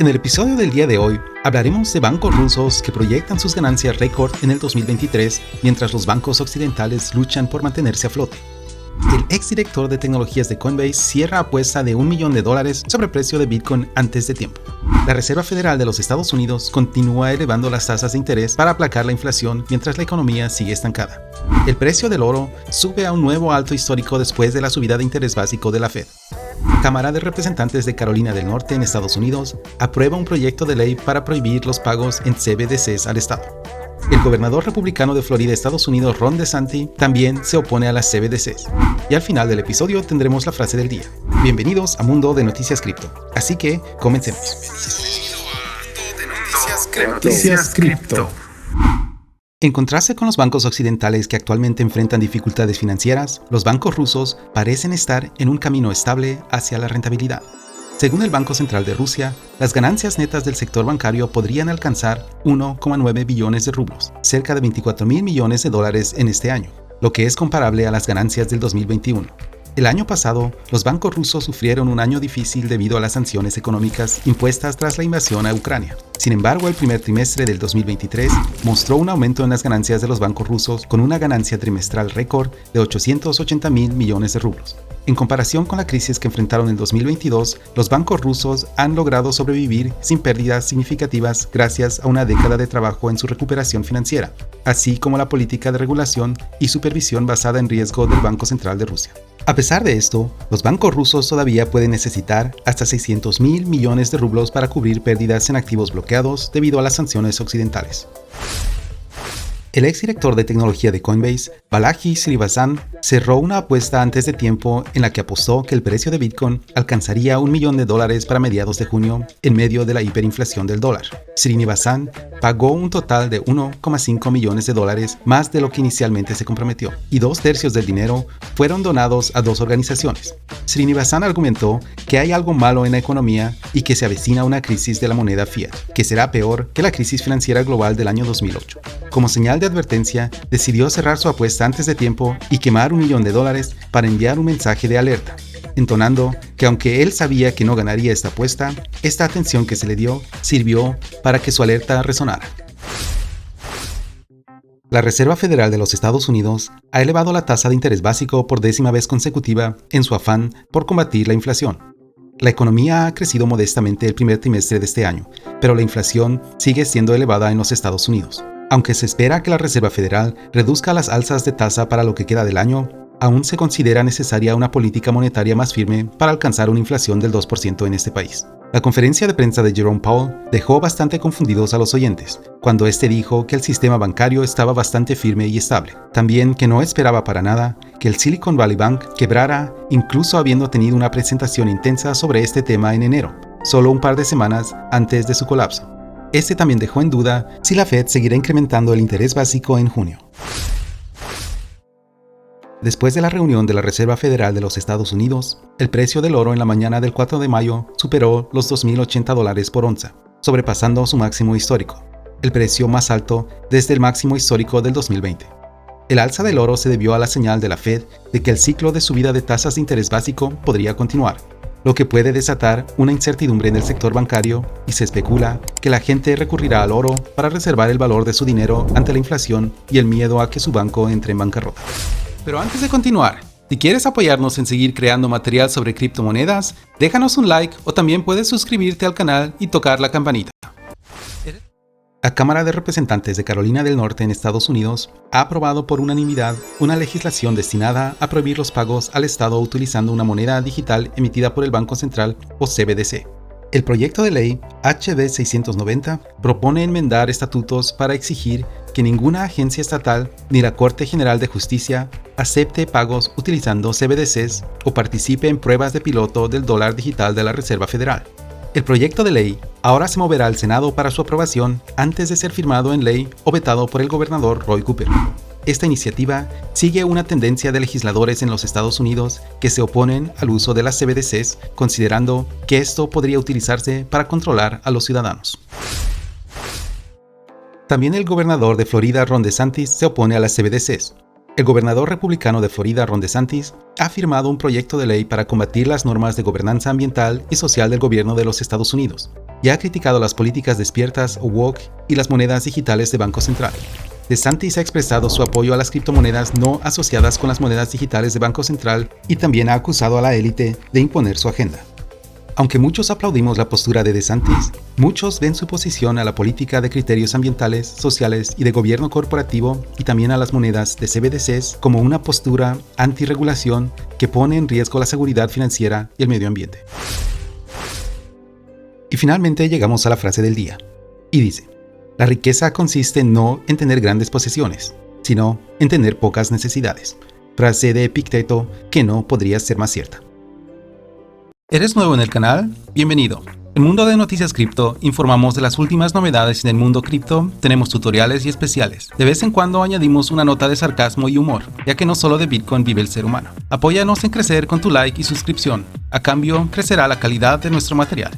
En el episodio del día de hoy, hablaremos de bancos rusos que proyectan sus ganancias récord en el 2023 mientras los bancos occidentales luchan por mantenerse a flote. El exdirector de tecnologías de Coinbase cierra apuesta de $1 millón sobre el precio de Bitcoin antes de tiempo. La Reserva Federal de los Estados Unidos continúa elevando las tasas de interés para aplacar la inflación mientras la economía sigue estancada. El precio del oro sube a un nuevo alto histórico después de la subida de interés básico de la Fed. Cámara de Representantes de Carolina del Norte en Estados Unidos aprueba un proyecto de ley para prohibir los pagos en CBDCs al Estado. El gobernador republicano de Florida, Estados Unidos, Ron DeSantis, también se opone a las CBDCs. Y al final del episodio tendremos la frase del día. Bienvenidos a Mundo de Noticias Cripto. Así que, comencemos. Noticias Cripto. En contraste con los bancos occidentales que actualmente enfrentan dificultades financieras, los bancos rusos parecen estar en un camino estable hacia la rentabilidad. Según el Banco Central de Rusia, las ganancias netas del sector bancario podrían alcanzar 1,9 billones de rublos, cerca de $24,000 millones en este año, lo que es comparable a las ganancias del 2021. El año pasado, los bancos rusos sufrieron un año difícil debido a las sanciones económicas impuestas tras la invasión a Ucrania. Sin embargo, el primer trimestre del 2023 mostró un aumento en las ganancias de los bancos rusos con una ganancia trimestral récord de $880,000 millones de rublos. En comparación con la crisis que enfrentaron en 2022, los bancos rusos han logrado sobrevivir sin pérdidas significativas gracias a una década de trabajo en su recuperación financiera, así como la política de regulación y supervisión basada en riesgo del Banco Central de Rusia. A pesar de esto, los bancos rusos todavía pueden necesitar hasta $600,000 millones de rublos para cubrir pérdidas en activos bloqueados debido a las sanciones occidentales. El exdirector de tecnología de Coinbase, Balaji Srinivasan, cerró una apuesta antes de tiempo en la que apostó que el precio de Bitcoin alcanzaría $1 millón para mediados de junio en medio de la hiperinflación del dólar. Srinivasan pagó un total de $1,5 millones más de lo que inicialmente se comprometió, y 2/3 del dinero fueron donados a 2 organizaciones. Srinivasan argumentó que hay algo malo en la economía y que se avecina una crisis de la moneda fiat, que será peor que la crisis financiera global del año 2008. Como señal de advertencia, decidió cerrar su apuesta antes de tiempo y quemar $1 millón para enviar un mensaje de alerta, entonando que aunque él sabía que no ganaría esta apuesta, esta atención que se le dio sirvió para que su alerta resonara. La Reserva Federal de los Estados Unidos ha elevado la tasa de interés básico por 10ª vez consecutiva en su afán por combatir la inflación. La economía ha crecido modestamente el primer trimestre de este año, pero la inflación sigue siendo elevada en los Estados Unidos. Aunque se espera que la Reserva Federal reduzca las alzas de tasa para lo que queda del año, aún se considera necesaria una política monetaria más firme para alcanzar una inflación del 2% en este país. La conferencia de prensa de Jerome Powell dejó bastante confundidos a los oyentes, cuando este dijo que el sistema bancario estaba bastante firme y estable. También que no esperaba para nada que el Silicon Valley Bank quebrara, incluso habiendo tenido una presentación intensa sobre este tema en enero, solo un par de semanas antes de su colapso. Este también dejó en duda si la Fed seguirá incrementando el interés básico en junio. Después de la reunión de la Reserva Federal de los Estados Unidos, el precio del oro en la mañana del 4 de mayo superó los $2,080 por onza, sobrepasando su máximo histórico, el precio más alto desde el máximo histórico del 2020. El alza del oro se debió a la señal de la Fed de que el ciclo de subida de tasas de interés básico podría continuar, lo que puede desatar una incertidumbre en el sector bancario, y se especula que la gente recurrirá al oro para reservar el valor de su dinero ante la inflación y el miedo a que su banco entre en bancarrota. Pero antes de continuar, si quieres apoyarnos en seguir creando material sobre criptomonedas, déjanos un like o también puedes suscribirte al canal y tocar la campanita. La Cámara de Representantes de Carolina del Norte en Estados Unidos ha aprobado por unanimidad una legislación destinada a prohibir los pagos al Estado utilizando una moneda digital emitida por el Banco Central o CBDC. El proyecto de ley HB 690 propone enmendar estatutos para exigir que ninguna agencia estatal ni la Corte General de Justicia acepte pagos utilizando CBDCs o participe en pruebas de piloto del dólar digital de la Reserva Federal. El proyecto de ley ahora se moverá al Senado para su aprobación antes de ser firmado en ley o vetado por el gobernador Roy Cooper. Esta iniciativa sigue una tendencia de legisladores en los Estados Unidos que se oponen al uso de las CBDCs, considerando que esto podría utilizarse para controlar a los ciudadanos. También el gobernador de Florida, Ron DeSantis, se opone a las CBDCs. El gobernador republicano de Florida, Ron DeSantis, ha firmado un proyecto de ley para combatir las normas de gobernanza ambiental y social del gobierno de los Estados Unidos, y ha criticado las políticas despiertas o woke y las monedas digitales de Banco Central. DeSantis ha expresado su apoyo a las criptomonedas no asociadas con las monedas digitales de Banco Central y también ha acusado a la élite de imponer su agenda. Aunque muchos aplaudimos la postura de DeSantis, muchos ven su posición a la política de criterios ambientales, sociales y de gobierno corporativo y también a las monedas de CBDCs como una postura antirregulación que pone en riesgo la seguridad financiera y el medio ambiente. Y finalmente llegamos a la frase del día, y dice: la riqueza consiste no en tener grandes posesiones, sino en tener pocas necesidades. Frase de Epicteto que no podría ser más cierta. ¿Eres nuevo en el canal? Bienvenido. En Mundo de Noticias Cripto informamos de las últimas novedades en el mundo cripto, tenemos tutoriales y especiales. De vez en cuando añadimos una nota de sarcasmo y humor, ya que no solo de Bitcoin vive el ser humano. Apóyanos en crecer con tu like y suscripción. A cambio, crecerá la calidad de nuestro material.